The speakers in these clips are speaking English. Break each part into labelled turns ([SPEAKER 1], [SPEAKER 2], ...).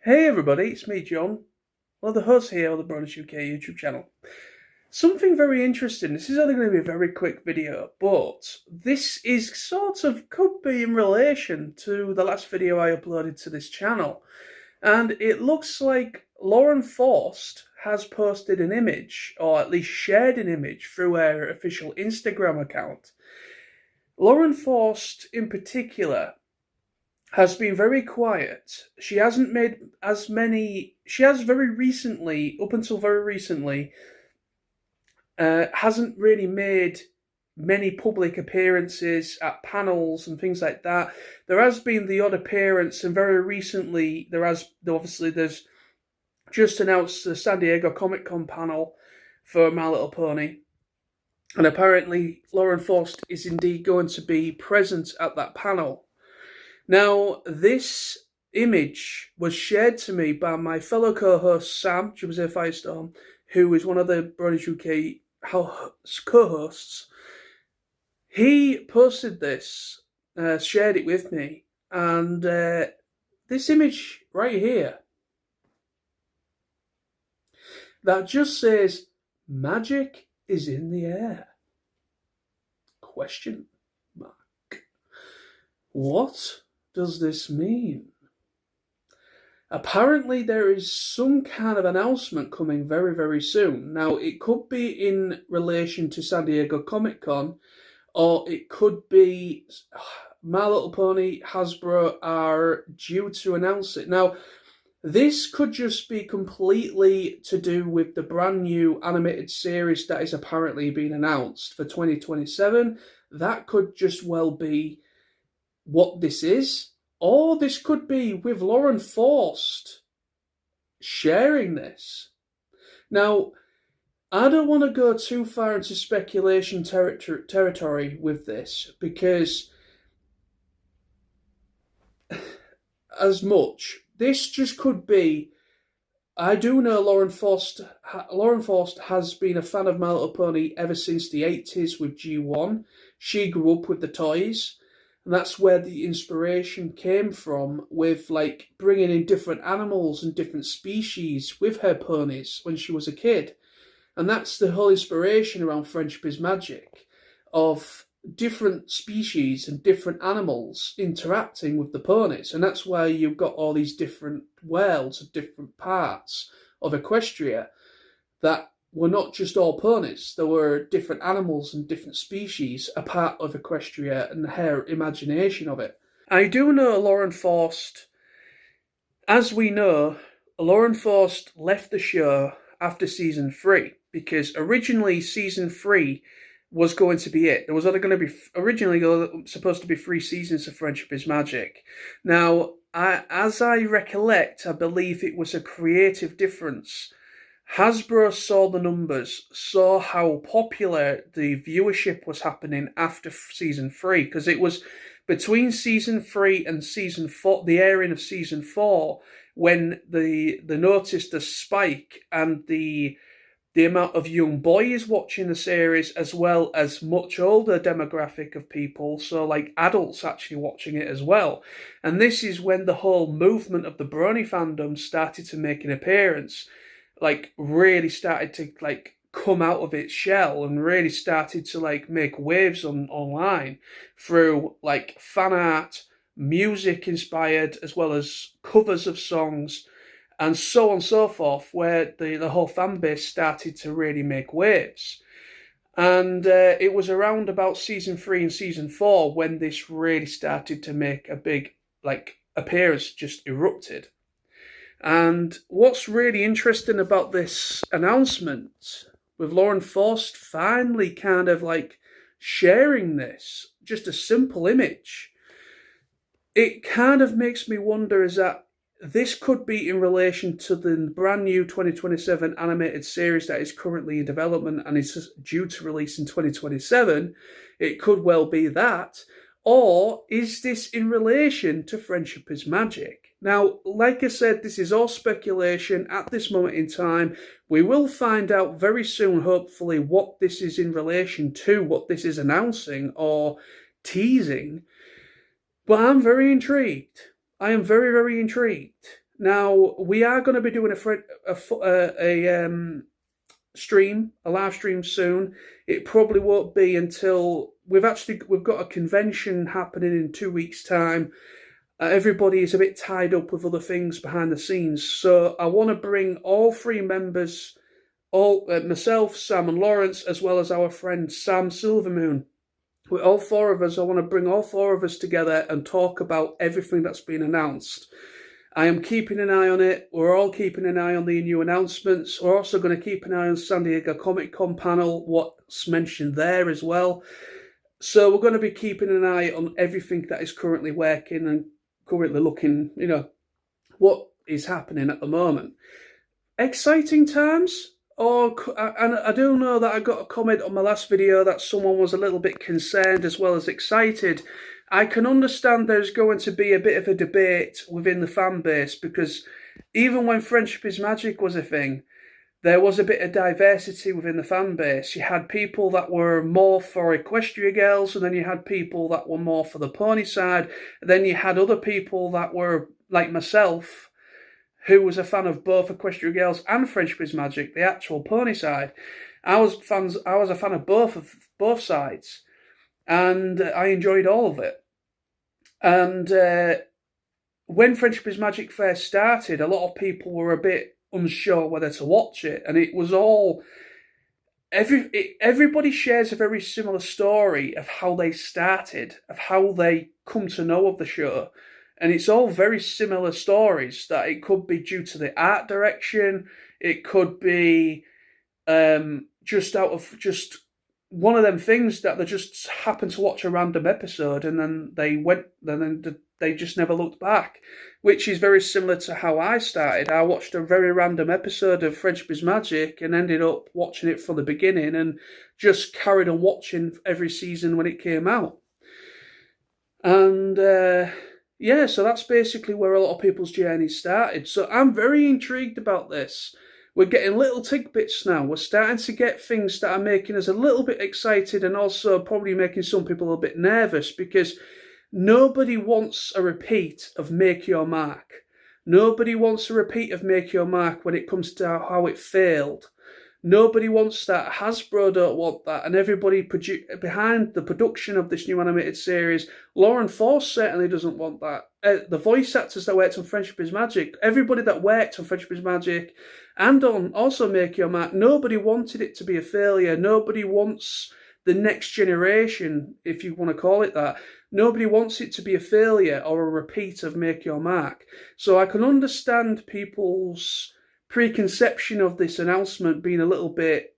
[SPEAKER 1] Hey everybody, it's me, John. Well, the host here on the Bronies UK YouTube channel. Something very interesting. This is only going to be a very quick video, but this is could be in relation to the last video I uploaded to this channel. And it looks like Lauren Faust has posted an image, or at least shared an image, through her official Instagram account. Lauren Faust, in particular, has been very quiet. She hasn't made as many. She has very recently, up until very recently, hasn't really made many public appearances at panels and things like that. There has been the odd appearance, and very recently there's just announced the San Diego Comic-Con panel for My Little Pony. And apparently Lauren Faust is indeed going to be present at that panel. Now, this image was shared to me by my fellow co-host, Sam, Jose Firestorm, who is one of the Bronies UK co-hosts. He posted this, shared it with me, and this image right here, that just says, "Magic is in the air?" Question mark. What does this mean? Apparently there is some kind of announcement coming very, very soon. Now, it could be in relation to San Diego Comic-Con, or it could be My Little Pony, Hasbro are due to announce it. Now, this could just be completely to do with the brand new animated series that is apparently being announced for 2027. That could just well be what this is, or this could be with Lauren Faust sharing this. Now, I don't want to go too far into speculation territory with this, because as much, this just could be. I do know Lauren Faust has been a fan of My Little Pony ever since the 80s with G1. She grew up with the toys. And that's where the inspiration came from, with like bringing in different animals and different species with her ponies when she was a kid. And that's the whole inspiration around Friendship is Magic, of different species and different animals interacting with the ponies. And that's why you've got all these different worlds of different parts of Equestria that were not just all ponies. There were different animals and different species a part of Equestria and her imagination of it. I do know Lauren Faust. As we know, Lauren Faust left the show after season 3, because originally season 3 was going to be it. There was originally supposed to be 3 seasons of Friendship is Magic. Now, as I recollect, I believe it was a creative difference. Hasbro saw the numbers, saw how popular the viewership was happening after season 3, because it was between season 3 and season 4, the airing of season 4, when they noticed the spike and the amount of young boys watching the series, as well as much older demographic of people, so like adults actually watching it as well. And this is when the whole movement of the Brony fandom started to make an appearance. Like really started to like come out of its shell and really started to like make waves online through like fan art, music inspired, as well as covers of songs, and so on and so forth, where the whole fan base started to really make waves. And it was around about season 3 and season 4 when this really started to make a big like appearance, just erupted. And what's really interesting about this announcement, with Lauren Faust finally kind of like sharing this, just a simple image, it kind of makes me wonder, is that this could be in relation to the brand new 2027 animated series that is currently in development and is due to release in 2027. It could well be that. Or is this in relation to Friendship is Magic? Now, like I said, this is all speculation at this moment in time. We will find out very soon, hopefully, what this is in relation to, what this is announcing or teasing. But I'm very intrigued. I am very, very intrigued. Now, we are going to be doing a live stream soon. It probably won't be until we've got a convention happening in 2 weeks' time. Everybody is a bit tied up with other things behind the scenes, so I want to bring all three members, myself, Sam, and Lawrence, as well as our friend Sam Silvermoon. With all four of us, I want to bring all four of us together and talk about everything that's been announced. I am keeping an eye on it. We're all keeping an eye on the new announcements. We're also going to keep an eye on San Diego Comic Con panel, what's mentioned there as well. So we're going to be keeping an eye on everything that is currently working and currently looking, what is happening at the moment. Exciting times. And I do know that I got a comment on my last video that someone was a little bit concerned as well as excited. I can understand there's going to be a bit of a debate within the fan base, because even when Friendship is Magic was a thing, there was a bit of diversity within the fan base. You had people that were more for Equestria Girls, and then you had people that were more for the pony side. And then you had other people that were, like myself, who was a fan of both Equestria Girls and Friendship is Magic, the actual pony side. I was a fan of both sides, and I enjoyed all of it. And when Friendship is Magic first started, a lot of people were a bit unsure whether to watch it, and it was all everybody shares a very similar story of how they started, of how they come to know of the show. And it's all very similar stories. That it could be due to the art direction, it could be just one of them things that they just happened to watch a random episode and then they just never looked back, which is very similar to how I started. I watched a very random episode of Friendship is Magic and ended up watching it from the beginning and just carried on watching every season when it came out. And yeah, so that's basically where a lot of people's journey started. So I'm very intrigued about this. We're getting little tidbits now. We're starting to get things that are making us a little bit excited and also probably making some people a bit nervous, because nobody wants a repeat of Make Your Mark. Nobody wants a repeat of Make Your Mark when it comes to how it failed. Nobody wants that. Hasbro don't want that. And everybody behind the production of this new animated series, Lauren Faust certainly doesn't want that. The voice actors that worked on Friendship is Magic, everybody that worked on Friendship is Magic and on also Make Your Mark, nobody wanted it to be a failure. Nobody wants the next generation, if you want to call it that. Nobody wants it to be a failure or a repeat of Make Your Mark. So I can understand people's preconception of this announcement being a little bit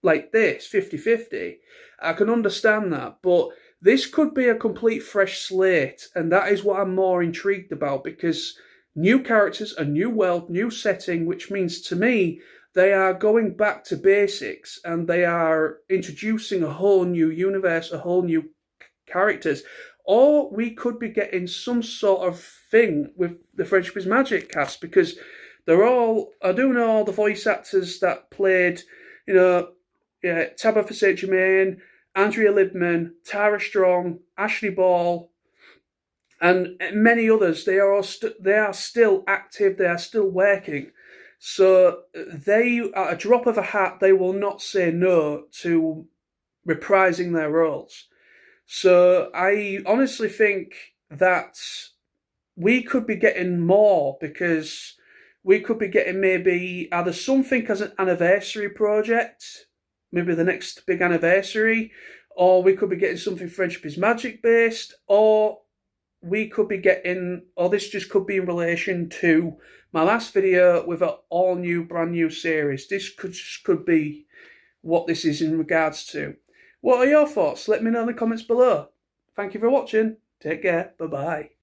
[SPEAKER 1] like this, 50-50. I can understand that, but this could be a complete fresh slate, and that is what I'm more intrigued about, because new characters, a new world, new setting, which means to me they are going back to basics and they are introducing a whole new universe, a whole new characters. Or we could be getting some sort of thing with the Friendship is Magic cast, because I do know all the voice actors that played, Tabitha St. Germain, Andrea Libman, Tara Strong, Ashley Ball, and many others. They are still active. They are still working. So they, at a drop of a hat, they will not say no to reprising their roles. So I honestly think that we could be getting more, because we could be getting maybe either something as an anniversary project, maybe the next big anniversary, or we could be getting something Friendship is Magic based, or we could be getting, or this just could be in relation to my last video with an all new, brand new series. This could be what this is in regards to. What are your thoughts? Let me know in the comments below. Thank you for watching. Take care. Bye-bye.